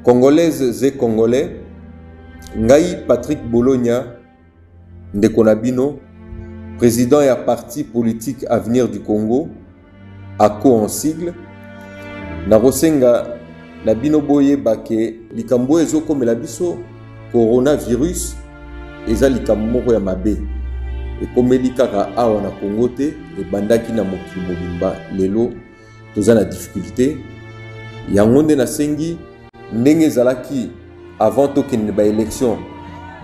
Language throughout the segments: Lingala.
Congolaises et Congolais, Ngai Patrick Bologna, Ndekonabino, président et à parti politique Avenir du Congo, ACO en sigle, Narosenga Nabino Boye Bake, Likambo Ezo comme la biso, coronavirus, Eza Likambo ya Mabe. Et comme Likara Awa na Congo te, et Bandaki na Mokili Mobimba, Lelo, toza na difficulté. Yangonde na sengi, ndenge zalaki avant tokende ba élection,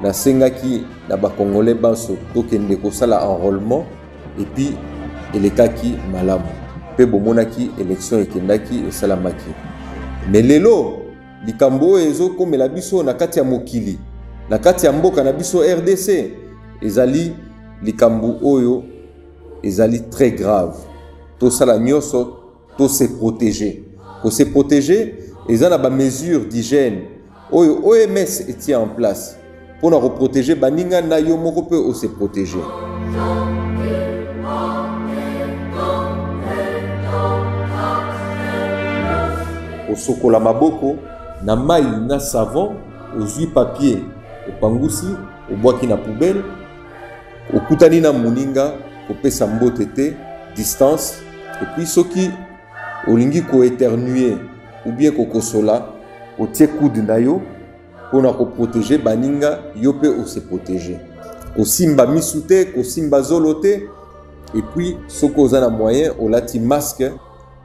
na sengaki na ba Congolais banso tokende kosala enrôlement, et puis elekaki malamu. Pe bomonaki élection ekendaki esalamaki. Mais lelo, likambo ezo komela biso na kati ya mokili, na kati ya mboka na biso RDC, ezali likambo oyo ezali très grave. To sala nyoso, to se protéger. Pour se protéger, ils ont des mesures d'hygiène. OMS est en place pour nous protéger. Baninga na yo moko peut se protéger. Au sokola maboko, na mai na savon, aux huiles papier, au pangousi, au boaki na poubelle, au kutani na muninga, au pesa mbotete, distance, et puis ceux qui olingi ko éternuer ou bien ko kosola o tie coude na yo pour na ko protéger baninga yo pe o se protéger ko simba misute ko simba zolote et puis soko za na moyen o lati masque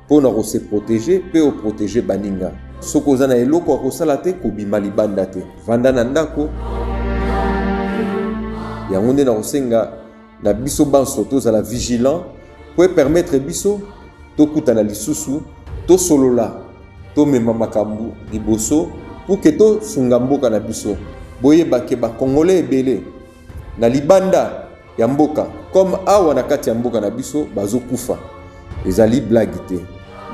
pour na ko se protéger pe o protéger baninga soko za na eloko ko sala te ko bima libanda te vanda na ndako ya ngonde na kosenga na biso banso to za la vigilant pour permettre biso tokutana lisusu to solola to mema makambu liboso pour que to sungamboka na biso boye bake ba Congolais ebele na libanda ya mboka comme awa na kati ya mboka na biso bazokufa ezali blague te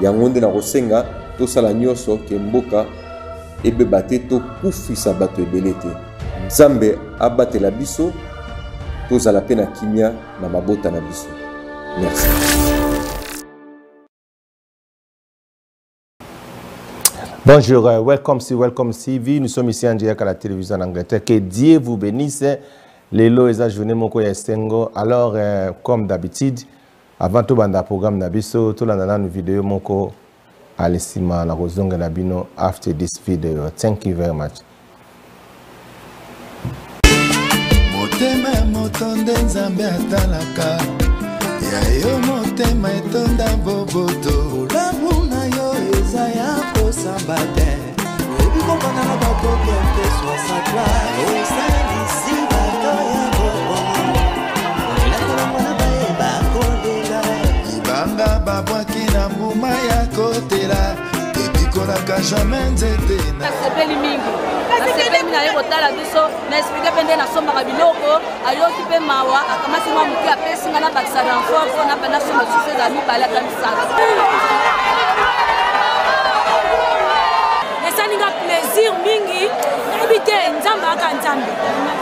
yango nde na kosenga to sala nyoso ke mboka ebeba te to kufisa bato ebele te Nzambe abatela biso to zala pe na kimia na mabota na biso. Merci. Bonjour, welcome CV. Nous sommes ici en direct à la télévision en Angleterre. Que Dieu vous bénisse. Lelo eza journée moko ya estengo. Alors, comme d'habitude, avant tout banda programme nabiso, tout la vidéo moko alesima la rozonga nabino after this video. Thank you very much. Motema motonde nzambe atalaka. Ya yo motema etonda boboto. Ulamu na yo eza ya kosambate. Ebi kompana na bato biente soa sakla. Esa disi bato ya boboto. Olako na mwana bae bakolela. Ibanga babwaki na mbuma ya kotela. Ebikolaka jamais nzete na. Kasepeli mingi. Kasepeli mina yeko tala biso. Na explique pende na somba kabiloko. Ayoki pe mawa. Akamasi mwa muki apesi nga na bakisa renfort. Fona pena soma suse za mibale akamisaka. Esaninga plaisir mingi. Ebite nzamba aka nzambe.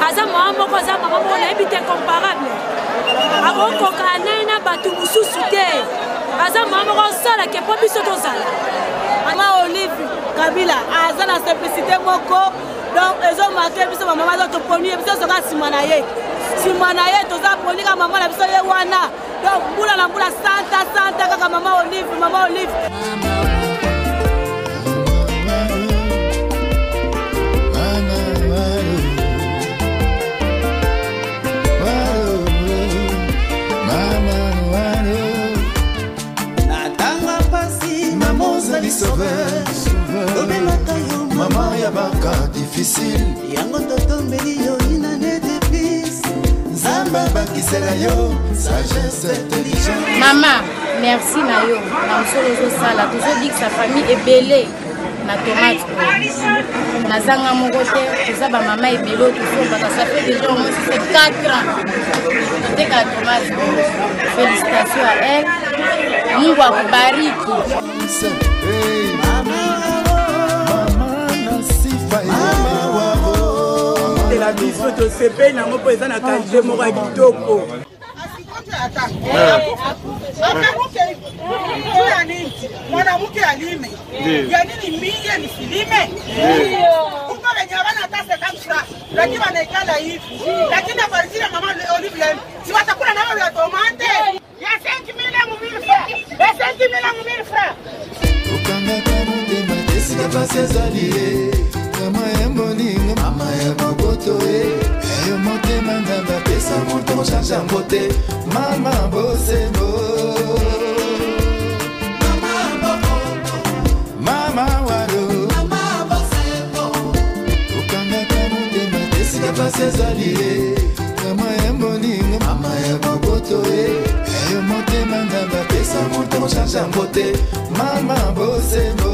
Aza mwa moko aza mwa moko na ebite comparable. Akokoka na batu mususu te. Aza mwa moko sala ke po biso tozala. Mama Olive Kabila aza na simplicité moko. Donc ezo marqué biso mama za to poni biso soka simana ye toza poni ka mama na biso ye wana. Donc mbula na mbula santa kaka mama Olive. Maman ya baka difficile yango toto mbeli yo inane de plus Nzamba bakisela yo sagesse intelligence. Maman, merci na yo na msolo zo sala tozo dik sa famille ebele na tomate na zanga moko te toza ba mama ebele tozo baka ça fait déjà au moins 4 ans te ka tomate. Félicitations à elle. Mungu akubariki. La biso to sepe na mopo eza na kanje moko ya kitoko. mwanamke alime ya nini mingi ni filime huko wenye wana tasa kabisa lakini wanaikala hivi lakini aparishia mama Olive si watakula na wao ya tomate ya 5,000 francs ya 5,000 francs ukanga kamunde matesi kapase zalie kama emboningo mama ya maboto eyo motema ngamba pesa moto chacha mbote mama bosembo mama waro mama bosembo ukanga kamunde matesi kapase zalie kama emboningo mama ya maboto eyo motema ngamba pesa moto chacha mbote mama bosembo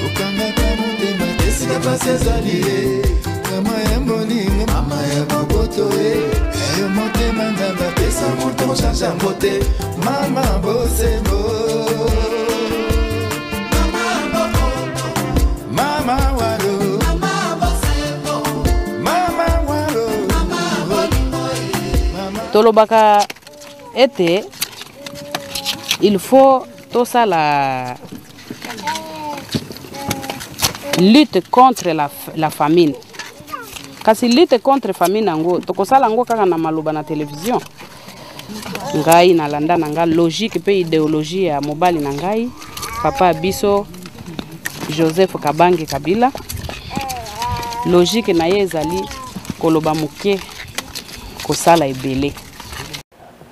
ukanga kamunde matesi kapase zalie kama emboningo mama ya maboto eyo motema ngamba pesa moto chacha mbote mama bosembo mama waro mama bosembo mama waro tolobaka ete il faut tout ça la lutte contre la famine. Kasi lutte contre famine nango tokosala ngo kaka na maloba na télévision. Ngai na landa na nga logique pe idéologie ya mobali na ngai papa biso Joseph Kabange Kabila. Logique na ye ezali koloba muke kosala ebele.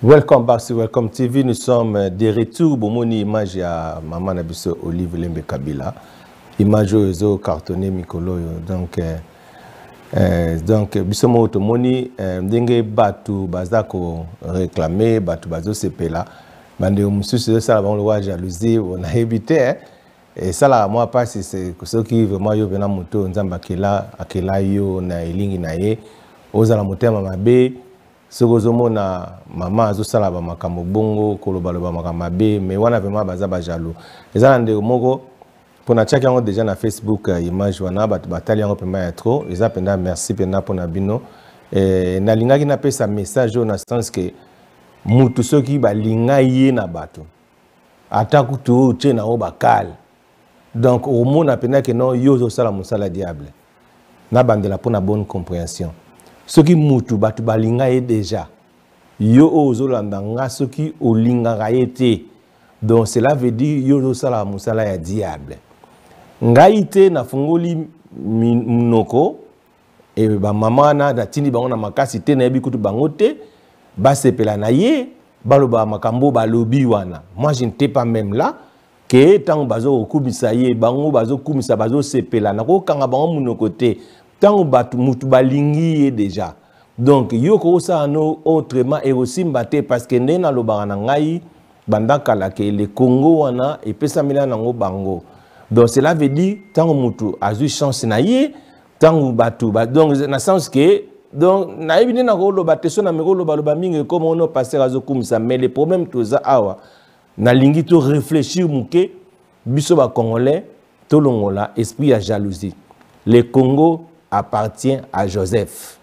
Welcome back sur Welcome TV. Nous sommes de retour. Bomoni image ya maman Nabiso Olive Lembe Kabila. Image ozo cartonné mikolo. Donc biso mo tomoni ndenge batu bazako réclamer batu bazo sepela. Bande mususu ça ba on le voit jalousie on a évité et ça là moi pas c'est ce qui vraiment yo vena moto nzamba akela yo na elingi na ye ozala motema mabe. Sokozomo na mama azosala ba makambo bongo kolobaloba makambo mabe mais wana vraiment baza ba jaloux ezala ndeko moko pona chaki yango déjà na Facebook image wana batali yango pema ya trop eza penda merci pena pona bino na lingaki na pesa message na sens que mutu soki balinga ye na bato ataku to che na o bakal donc au mona pena que non yo zo sala musala diable na bandela pona bonne compréhension. Soki mutu batu balinga ye déjà yo ozolanda nga soki olinga te donc cela veut dire yo ozosala musala ya diable ngai te na fungoli munoko e ba mama na datini bango na makasi te na yebi kutu bango te basepela na ye baloba makambo balobi wana. Moi je n'étais pas même là que tant bazo okumisa ye bango bazo kumisa bazo sepela na ko kanga bango munoko te tant batu mutu balingi déjà donc yoko ça no autrement et aussi mbaté parce que ndena lobara na ngai bandaka la ke le Congo wana et pesa mila nango bango donc cela veut dire tant mutu a eu chance na ye tant batu donc na sens que donc na ebine na ko loba teso na meko loba mingi comme on passer azo kumisa mais le problème toza awa na lingi to réfléchir muke biso ba congolais to longola esprit ya jalousie. Le Congo appartient à Joseph.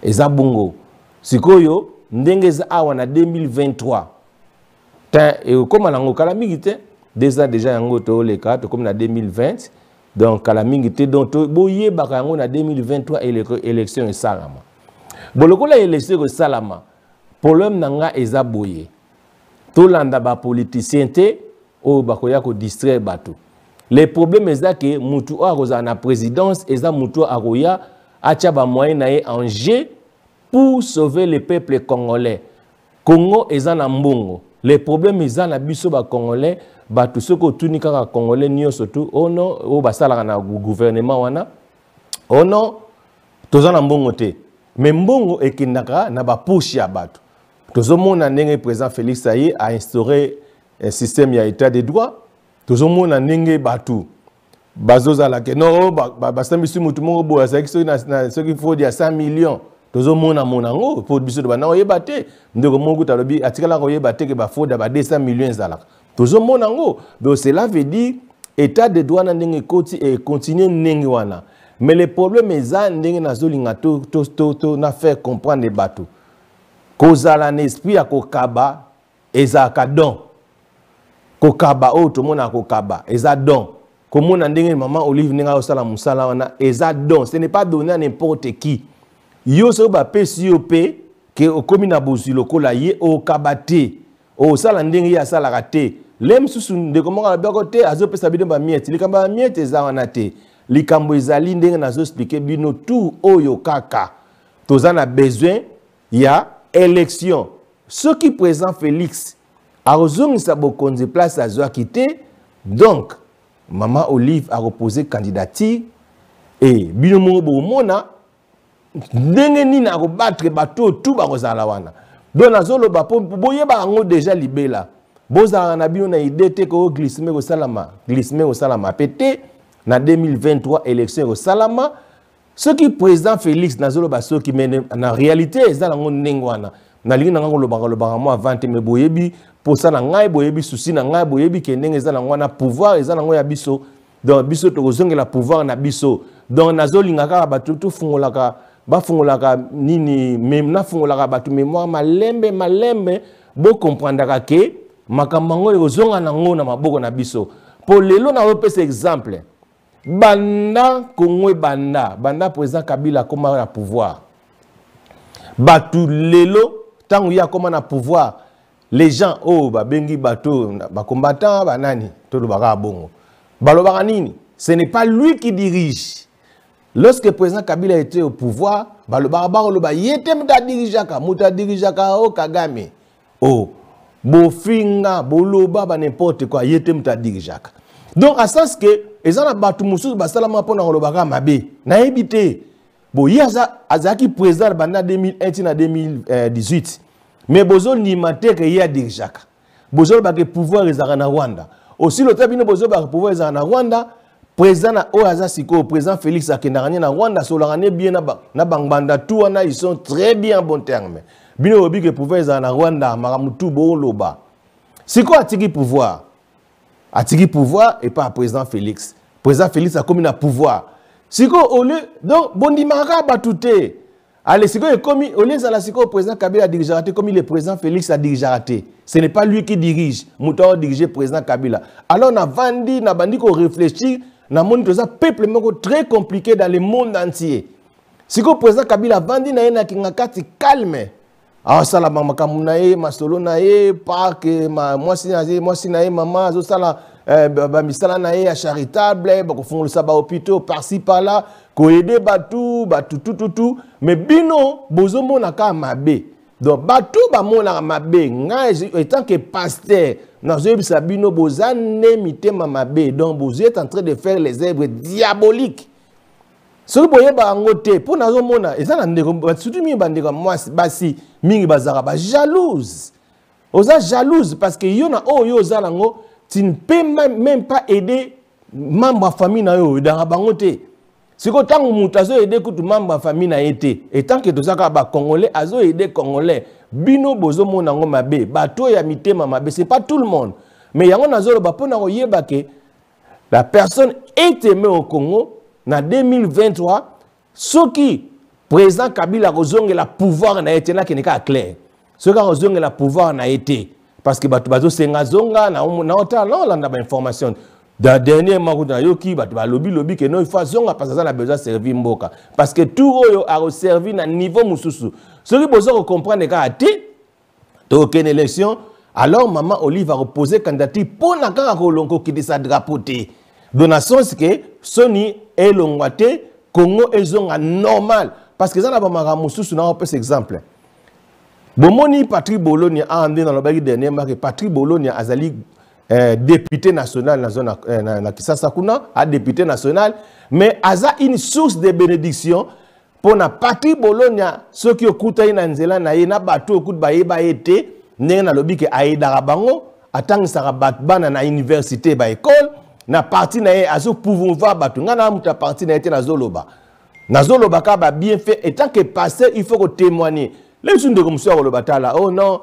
Eza bongo. Sikoyo ndenge za awa na 2023. Et comme on a calamité déjà yango to le cas comme na 2020 donc calamité donc boye baka yango na 2023 élection et salama. Bolokola élection et salama. Problème nanga eza boye. To landa ba politicien te o bakoya ko distraire bato. Les problèmes est que mutu a na présidence et ça mutu aroya acha ba moyen en jeu pour sauver le peuple congolais. Congo est en mbongo. Les problèmes est na biso ba congolais ba tout ce que tuni kaka congolais nyo surtout oh non o ba sala na gouvernement wana oh non tozana mbongo te mais mbongo ekindaka na ba push ya bato. Tozomona ndenge président Félix Saye a instauré un système ya état de droit. Tout le monde a n'engagé batu. Bazoza la que non, basambisu mutu mongo boya ce qu'il faut dire 100 millions. Tout le monde a monango pour biso de bana oyebate. Ndeko mongo talobi atikala ko yebate ke ba faut da 200 millions zala. Tout le monde ango. Donc cela veut dire état de droit na ndenge koti et continuer ndenge wana. Mais le problème est ça ndenge na zolinga to na faire comprendre les bateaux. Kozala na esprit ya kokaba ezaka don kokaba o to mona kokaba eza don komona ndenge maman Olive ninga osala musala wana eza don, ce n'est pas donné à n'importe qui. Yo so ba pesi yo pe ke okomi na bozwi lokola ye o kabate o sala ndenge ya sala rate lem susu de komanga ba kote azo pesa bino ba miete likamba miete za wana te likambo ezali ndenge nazo expliquer bino tout oyo kaka tozana besoin ya élection. Ce qui présent Félix a rezongisa bokonzi place azo akité, donc maman Olive a reposé candidature et bino mo bomona ndenge nini a battre bateau tout ba kozala wana. Donc nazolo ba po boyeba ngo déjà libela. Bozala na bino na idée te ko glissement au salama pété na 2023 élection au salama. Ce qui président Félix nazolo ba so qui mène en réalité ezala ngo ndengwana. Na lingi na ngo lobaka mo avant me boyebi pour ça na ngai boyebi souci na ngai boyebi ke ndenge ezala ngo na pouvoir ezala ngo ya biso. Donc biso to kozongela pouvoir na biso. Donc nazolingaka batu tout fungolaka bafungolaka nini même na fungolaka batu mémoire malembe bo comprendre ke makambango ekozonga nango na maboko na biso. Pour lelo na opesa exemple banda Congo banda président Kabila comment na pouvoir batu lelo tangu ya comment na pouvoir les gens oh babengi bato ba combattant banani to baka bongo balobaka nini, ce n'est pas lui qui dirige. Lorsque le président Kabila était au pouvoir balobaka yete muta dirigeaka o Kagame oh bofinga boloba ba n'importe quoi yete muta dirigeaka. Donc à sens que ezana batu mususu basalama pona kolobaka mabe na ebité bo yaza azaki président banda 2001 na 2018 mais bozo ni mate que ya dirigeaka bozo ba ke pouvoir ezaka na Rwanda aussi le tabino bozo ba pouvoir ezaka na Rwanda président na oaza siko président Félix akendanga na Rwanda solangane bien na bangbanda tout wana ils sont très bien en bon terme bino obi que pouvoir ezaka na Rwanda makamutu bo loba siko atiki pouvoir et pas président Félix. Président Félix a commis le pouvoir. Siko au lieu donc bondimaka batouté. Allez siko est commis au lieu de la siko président Kabila a dirigé comme le président Félix a dirigé. Ce n'est pas lui qui dirige. Mouton dirigé président Kabila. Alors on a vendu, na bandi ko réfléchir, na monde que ça peuple très compliqué dans le monde entier. Siko président Kabila a vendu na yena kingakati calme. Ah sala mama kamunae masolo nae parc moi sinae maman zo sala ba misala nae ya charitable ba ko fongolo sa ba hôpitaux par-ci par-là ko aider batu tout mais bino bozomo na ka mabe donc batu ba mona mabe ngai étant que pasteur nazo bisa bino bozane mitema mabe donc vous êtes en train de faire les œuvres diaboliques. Ce que vous avez pour nous mona, surtout mi bandeko moi basi mingi bazaka ba jalouse. Oza jalouse parce que yo na o yo zalango, tu ne peux même pas aider membre famille na yo dans bango te. Si ko tangu mutazo aider kutu membre famille na été, et tant que tozaka ba congolais azo aider congolais, bino bozo mona ngo mabe, bato ya mitema mabe, c'est pas tout le monde. Mais yango nazolo ba pona ko yeba ke la personne est aimée au Congo. En 2023, ce qui président Kabila a la pouvoir na été là qui n'est pas clair. Ce qui a la pouvoir na été parce que bato senga zonga na ota là on a information. Dans dernier moment na yoki bato lobby que non il faut zonga parce que ça a besoin de servir mboka parce que tout a servi na niveau mususu. Ce qui besoin comprendre que a été aucune élection alors maman Olive a reposé candidature pour na ka kolongo qui dit sa drapeau té. Donation c'est que Sony et l'ongwate Congo est normal parce que ça n'a pas marre sur un exemple. Bomoni Patrick Bologna a amené dans le bagage dernier marque Patrick Bologna azali député national dans zone na Kisasa kuna a député national mais aza une source de bénédiction pour na Patrick Bologna ceux qui okuta ina nzela na ye na bato okut ba yeba été ndenge na lobi ke aida bango atangisa bana na université ba école na parti na ye azo pouvoir batu ngana muta parti na été na zoloba ka ba bien fait et tant que pasteur il faut que témoigner les gens de comme ça le batala oh non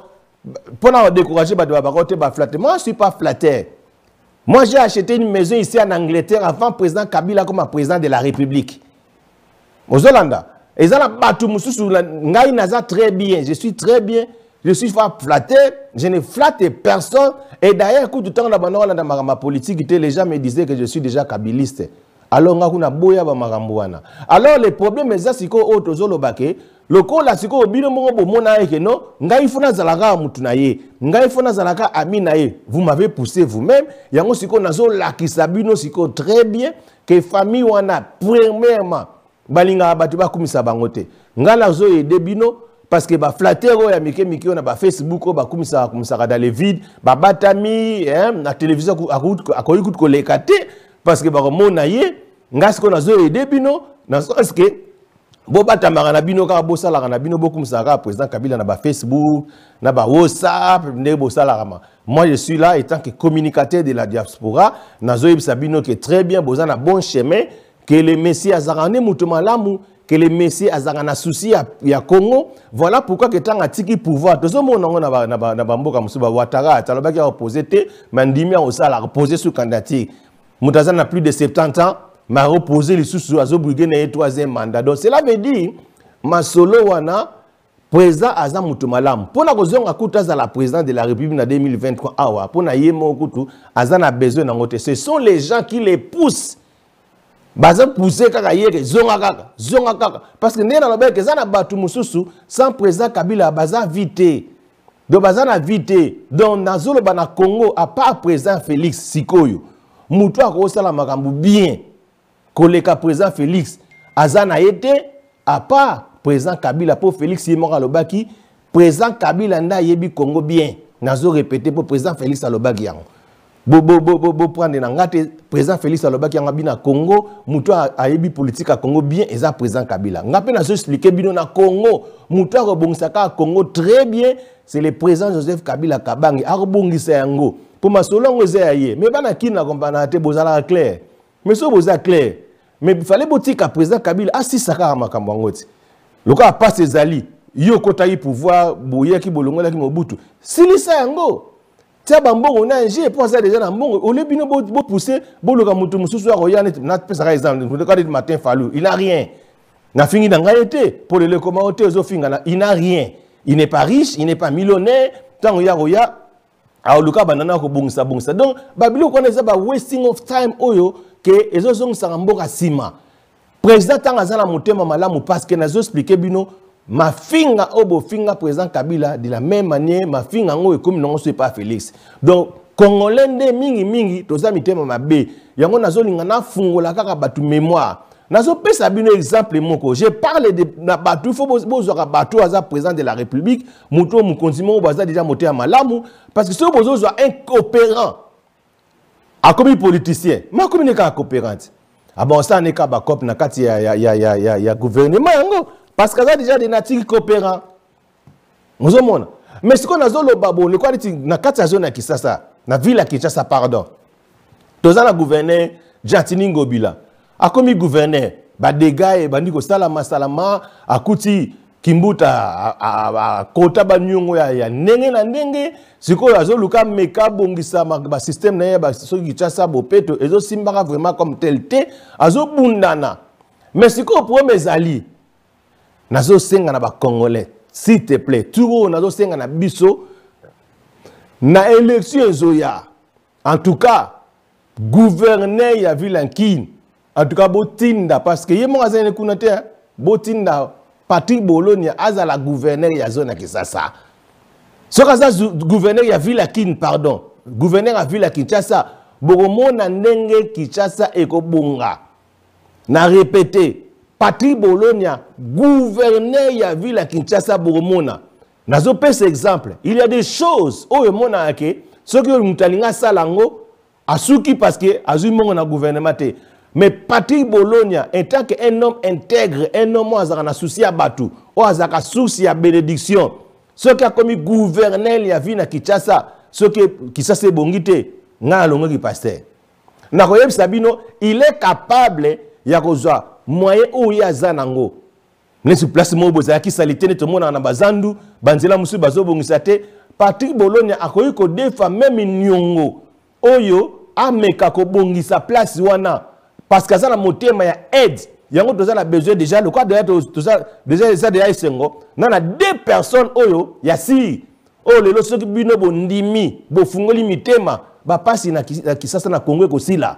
pour décourager batu ba côté ba flatter moi je suis pas flatteur. Moi j'ai acheté une maison ici en Angleterre avant président Kabila comme président de la République aux Hollanda et ça la batu mususu ngai naza très bien je suis très bien je suis flatté, je ne flatte personne. Et d'ailleurs, tout le temps, dans ma politique, les gens me disaient que je suis déjà kabiliste. Alors, alors le problème est que le ko la siko bino mo bomona eke no ngai fona zalaka mutu na ye ngai fona zalaka ami na ye vous m'avez poussé vous-même yango siko nazo lakisa bino siko très bien que famille wana premièrement balinga batu ba kumisa bango te ngala zo aider bino parce que ba flatter ya mike na ba Facebook ba kumisa dans le vide ba batami na télévision akoyi ko lekate parce que ba mona ye ngasiko nazo aider bino nazo est-ce que Bobata marana bino ka bosa la kana bino beaucoup msaka président Kabila na ba Facebook na ba WhatsApp ne bosa la rama. Moi je suis là étant que communicateur de la diaspora nazo yebisa bino que très bien boza na bon chemin que le messie azarane mutuma lamu que le messie azarana souci ya Congo voilà pourquoi que tanga tiki pouvoir tozo monango na ba mboka musuba watara talobaki a opposé te mandimi a osala reposer sur candidature mutaza na plus de 70 ans m'a reposé les sous azo briguer na 3e mandat. Donc cela veut dire masolo wana président aza mutu malamu pona kozonga kuta za la président de la République en 2023 awa pona yemo kutu aza na besoin na ngote. Ce sont les gens qui les poussent baza pousser kaka yeke zonga kaka parce que nena lobe ke za na batu mususu sans président Kabila baza vite donc baza na vite donc nazolo bana Congo à part président Félix Sikoyo mutu akosala makambu bien Koleka président Félix Azana été à part président Kabila pour Félix Yemora Lobaki président Kabila nda yebi Congo bien nazo répéter pour président Félix Alobaki yango bo prendre na ngate président Félix Alobaki yango bina Congo muto a yebi politique à Congo bien eza président Kabila ngape nazo expliquer bino na Congo muto a rebongisaka Congo très bien c'est le président Joseph Kabila Kabangi a rebongisa yango pour masolongo ezaye mais bana kina kompana te bozala clair mais so boza clair mais il fallait botika à président Kabila assis saka makambo ngoti loko a pas ses alliés yo kota yi pouvoir boye ki bolongola ki mobutu silisa yango tia bambongo na nje pour ça déjà na mbongo au lieu bino bo pousser boloka mutu mususu a roya na pesa exemple le cas de matin fallu il n'a rien na fingi na ngaete pour le commentaire zo finga il n'a rien il n'est pas riche il n'est pas millionnaire tant ya roya a luka banana ko bongisa donc babilo connaît ba wasting of time oyo que ezo zong sangamboka sima président tangazana motema malamu parce que nazo expliquer bino ma finga obo finga président Kabila de la même manière ma finga ngo comme non c'est pas Félix donc congolais nde mingi toza mitema mabe yango nazo linga na fungola kaka batu mémoire nazo pesa bino exemple moko je parle de na batu faut bozwa batu aza président de la République muto mukonzimo baza déjà motema malamu parce que ce bozo soit incoopérant a comme politicien ma comme ka coopérante ah bon ça n'est ka ba cop na kati ya gouvernement yango parce que ça déjà des natifs coopérants nous omona mais ce qu'on a zolo babo le quoi na kati ya zone ya Kisasa na ville ya Kinshasa pardon toza na gouverneur Jatini Ngobila a comme gouverneur ba dégâts et bandiko salama akuti Kimbuta a kota ba nyongo ya ndenge na ndenge siko azoluka meka bongisa ba système na ya ba so Kinshasa bopeto ezo simbaka vraiment comme tel te azo bundana mais siko problème ezali nazo senga na ba congolais s'il te plaît tout nazo senga na biso na élection zoya en tout cas gouverneur ya Vilankine en tout cas botinda parce que yemo azene kunate botinda Patrick Bologna azala gouverneur ya zone ya Kisasa. Sokaza gouverneur ya Vilankine pardon. Gouverneur ya Vilankine Kinshasa bokomona ndenge Kinshasa ekobunga. Na répéter Patrick Bologna gouverneur ya Vilankine Kinshasa bokomona. Nazo pese exemple. Il y a des choses oyo mona ke soki mutalinga salango asuki parce que azui mongo na gouvernement te. Mais Patrick Bologna, en tant qu'un homme intègre, un homme qui a un souci à Batou, ou a un souci à bénédiction, ce qui a commis gouverneur, il y a vu na Kinshasa, ce qui s'est bongité, n'a l'ongo qui pasteur. Nakoyeb Sabino, il est capable, il y a moyen où il y a zanango. N'est-ce place mo boza qui salité tout le monde en bazandu, banzela musu bazo bongisate, Patrick Bologna a koyi ko defa même nyongo. Oyo ameka ko bongisa place wana. Parce que ça, la motema ya aide. Yango toza la besoin déjà le quoi déjà ça déjà isengo. Nana deux personnes oyo ya si oh lelo soki bino bondimi bofungoli mitema bapasi na Kinshasa na Congo ekosila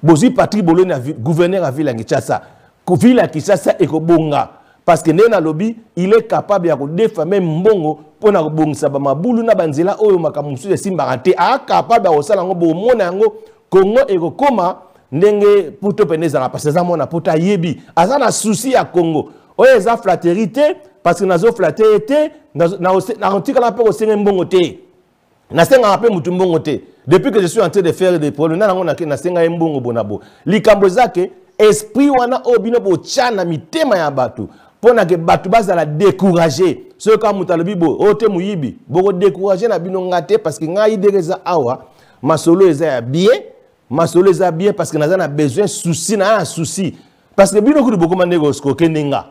bozwi Patrick Bologna gouverneur à ville ya Kinshasa ville ya Kinshasa ekobonga parce que ndena lobi il est capable ya kodefame mbongo pona kobongisa ba mabulu na banzela oyo makamusu esimbaka te a capable ya kosala yango bomona yango Congo ekokoma ndenge puto peneza parce que za mona puta yebi aza na souci ya Congo oyo eza flatérité parce que nazo flatter te na ontika la pe ko senga mbongo te na senga pe mutu mbongo te depuis que je suis en train de faire des problèmes na senga mbongo bonabo likambo zake esprit wana obino bo chana mitema ya batu pona ke batu bazala décourager ce ka mutalobi bo ote muyibi boko décourager na bino ngate parce que ngai dereza awa masolo eza ya bien masolo eza bien parce que nazana besoin souci na souci parce que bino ku boko mandego skokenenga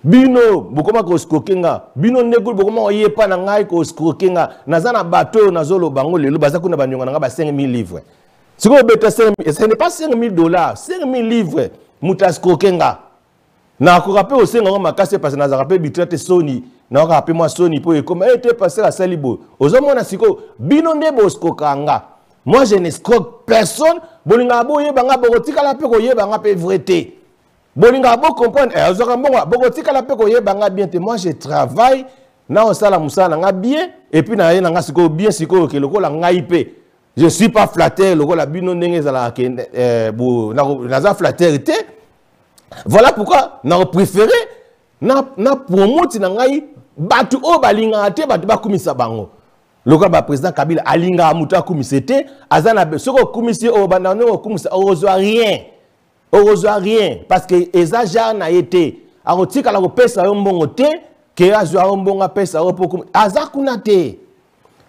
bino bokoma ko skokenga bino ndeko bokoma oyepa na ngai ko skokenga nazana bato nazolo bango lelo baza kuna banyonga nga ba 5000 livres siko beta 5000 ce n'est pas 5000 $, 5000 livres mutaskokenga na ko rappel osenga ngo makase parce na za rappel bitrate Sony na ko rappel moi Sony po ekoma était passé à Salibo ozomona siko bino nde boskokanga moi je ne scroque personne bolinga boye banga bokotika la pe ko yeba nga pe vérité bolinga bo comprendre azaka mbongo bokotika la pe ko yeba nga bien te moi je travaille na osala musala nga bien et puis na yena nga siko bien siko ke lokola ngai pe je suis pas flatteur lokola bino ndenge zala ke na flatteur te. Voilà pourquoi nous préféré na promoti na ngai batu o balinga te batu bakumisa bango. Loka ba président Kabila alinga muta kumisete azana soko kumisi o bandano kumisa ozwa rien. Ozwa rien parce que ezaja na été arotika la kopesa yo mbongo te ke azwa mbongo pesa o pokum azakuna te.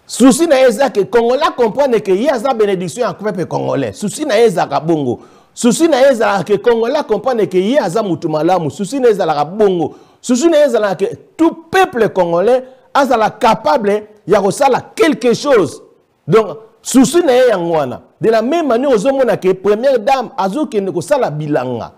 Souci na eza ke Congolais comprendre que yaza bénédiction en peuple congolais. Souci na eza ka bongo. Souci na ezala que Congolais comprendre que y a za mutu malamu souci na ezala ka bongo souci na ezala que tout peuple congolais azala capable ya kosala quelque chose donc souci na yangwana de la même manière ozomona que première dame azokende kosala bilanga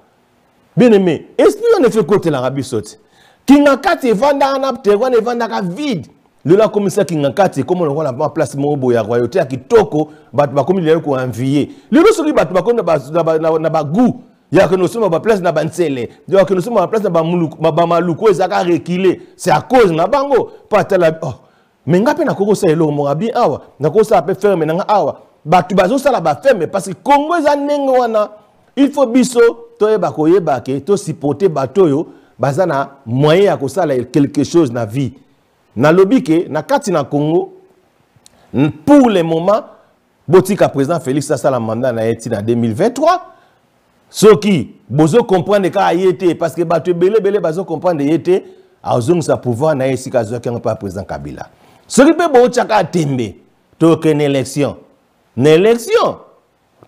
bien aimé esprit on ne fait côté la rabisoti kinga kati evanda na terwana evanda ka vide le la commissaire Kingakati comme on a place mobo ya royauté ya kitoko batu ba komi ko envier le soki batu ba konda na ba goût ya que nous sommes ba place na bansele ya que nous sommes ba place na ba muluku ba maluko ezaka reculer c'est à cause na bango patala oh mais ngape na koko sa elo mo abi awa na ko sa pe ferme na awa batu bazo sala ba ferme parce que Congo za nengo wana il faut biso to yeba ko yeba ke to supporter batoyo bazana moyen ya ko sala quelque chose na vie. Na lobike, na kati na Congo, pour le moment, botika président Félix Sasala mandat na eti na 2023. Ce qui, bozo comprendre ka yete parce que batu belé bazo comprendre yete, azong sa pouvoir na esi ka zoka pa président Kabila. Ce qui peut bo chaka tembe, to ken élection. Na élection,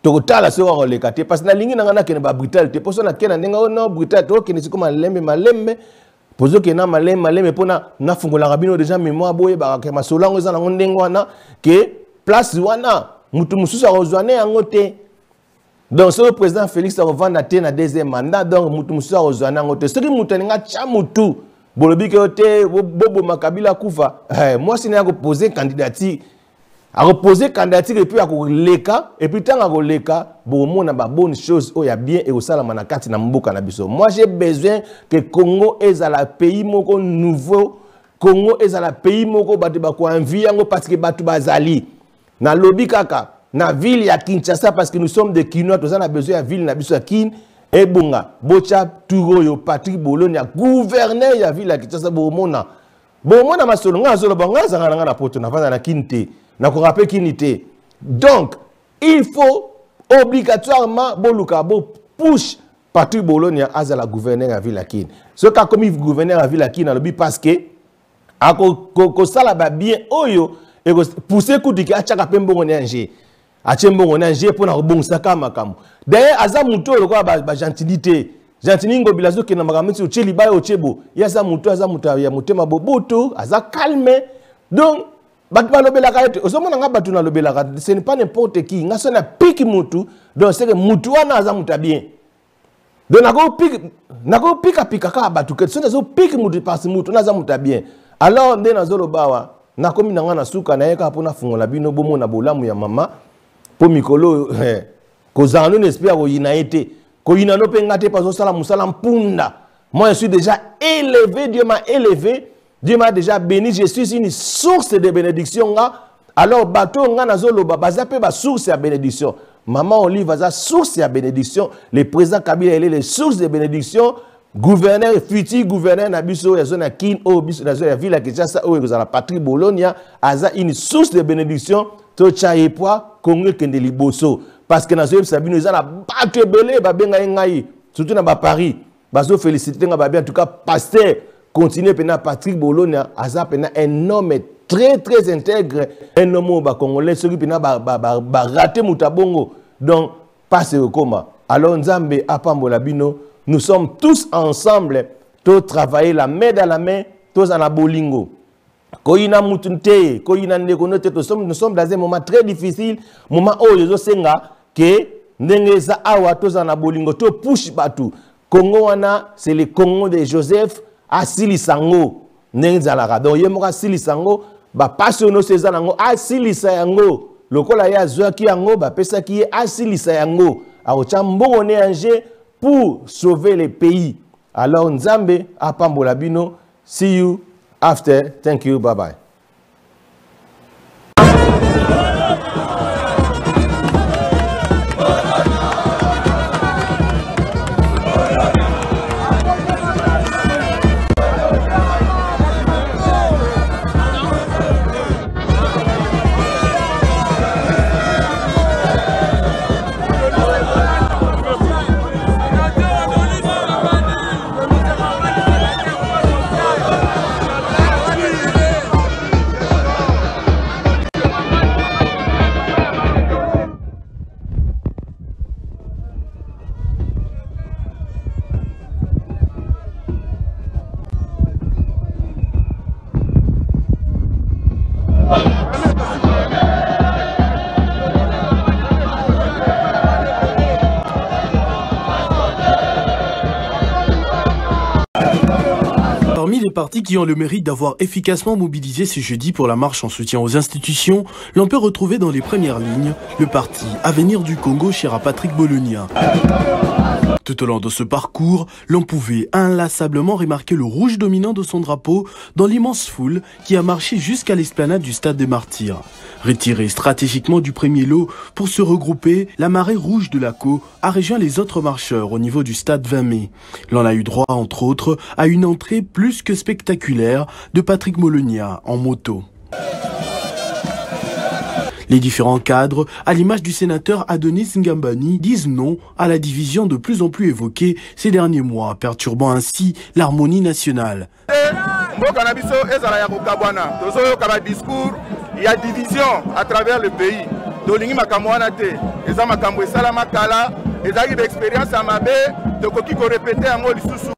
to tala so ko le kate parce que na lingi na ngana ken ba brutalité, poso na ken na ndenga no brutalité to ken sikoma malembe. Pozo ke na maleme pona na fungola rabino déjà mémoire boye ba ke masolango za na ndengo wana ke place wana mutu mususu ozwane yango te donc ce président Félix Rovanda te na deuxième mandat donc mutu mususu ozwane yango te soki mutu ninga cha mutu bolobi ke te bobo makabila kufa moi si na ko poser candidature a reposer candidature et puis à leka et puis tant à leka bon na ba bonne chose oh ya bien et au salama na kati na mboka na biso. Moi j'ai besoin que Congo est à la pays moko nouveau Congo est à la pays moko batu ba ko envie ngo parce que batu bazali na lobby kaka na ville ya Kinshasa parce que nous sommes des Kinois tous on a besoin de ville na biso ya Kin et bonga bocha turo yo Patrick Bologna gouverneur ya ville ya Kinshasa bomona masolo nga zolo banga zanga na poto na vanda na Kinte. Donc, il faut obligatoirement push Patrick Bologna à la gouverneur à Villakine. Ce qu'a commis gouverneur à Villakine parce que à sala bien oyo et pousser coup de qui a chaka pembo nanje a chembo nanje pour na bonsa kama kama. D'ailleurs azamuto le quoi ba gentilité gentilité bilazo ke na makamiti ucheli ba ochebo ya azamuto ya mutema boboto aza calme donc batu balobela kaete osomona nga batu na lobela ka ce n'est pas n'importe qui nga sona piki mutu donc c'est que mutu wana aza muta bien donc nako pika ka batu ke sona zo piki mutu parce mutu na aza muta bien alors nde na zolo bawa na komi nanga na suka na yeka pona fungola bino bomo na bolamu ya mama po mikolo kozano n'espère ko yina été ko yina no penga te pazo sala musala mpunda. Moi je suis déjà élevé, Dieu m'a élevé, Dieu m'a déjà béni, je suis une source de bénédiction. Alors bateau nga nazolo baza pe ba source de bénédiction. Maman Olive baza source de bénédiction, le président Kabila il est les sources de bénédiction. Gouverneur, futur gouverneur Nabiso, la zone à Kin, la zone à Ville à Kinshasa, où il y a la patrie Bologna, a une source de bénédiction, Tocha et Poa, Congo Kendeli Bosso. Parce que dans ce Sabino, ils ont la batte belé, Babenga Ngaï, surtout dans Paris. Bazo félicité, en tout cas, pasteur, continue à Patrick Bologna, Aza Pena, un homme très très intègre, un homme congolais, celui qui a raté Moutabongo. Donc, passe au coma. Alors, Nzambe, Apambola Bino, nous sommes tous ensemble, tous travailler la main dans la main, tous en abolingo. Koina mutunte, koina nekonote, nous sommes dans un moment très difficile, moment où les osenga que nengeza awa tous en abolingo, to push batu. Congo wana, c'est le Congo de Joseph Asili Sango, nengeza la donc yemoka Asili Sango, ba passionno sezanango Asili Sango, lokola ya zwaki yango ba pesa ki Asili Sango, a chambo ne anje pour sauver les pays. Alors, Nzambe, Apambola Bino, see you after. Thank you, bye-bye. Parmi les partis qui ont le mérite d'avoir efficacement mobilisé ce jeudi pour la marche en soutien aux institutions, l'on peut retrouver dans les premières lignes le parti Avenir du Congo cher à Patrick Bologna. Tout au long de ce parcours, l'on pouvait inlassablement remarquer le rouge dominant de son drapeau dans l'immense foule qui a marché jusqu'à l'esplanade du stade des Martyrs. Retirée stratégiquement du premier lot pour se regrouper, la marée rouge de la Co a rejoint les autres marcheurs au niveau du stade 20 mai. L'on a eu droit, entre autres, à une entrée plus que spectaculaire de Patrick Bologna en moto. Les différents cadres, à l'image du sénateur Adonis Ngambani, disent non à la division de plus en plus évoquée ces derniers mois, perturbant ainsi l'harmonie nationale. Il y a division à travers le pays. Dolingi makamwana te, eza makambo esala makala, ezaki d'expérience à mabe, de koki ko répéter en mot lisusu.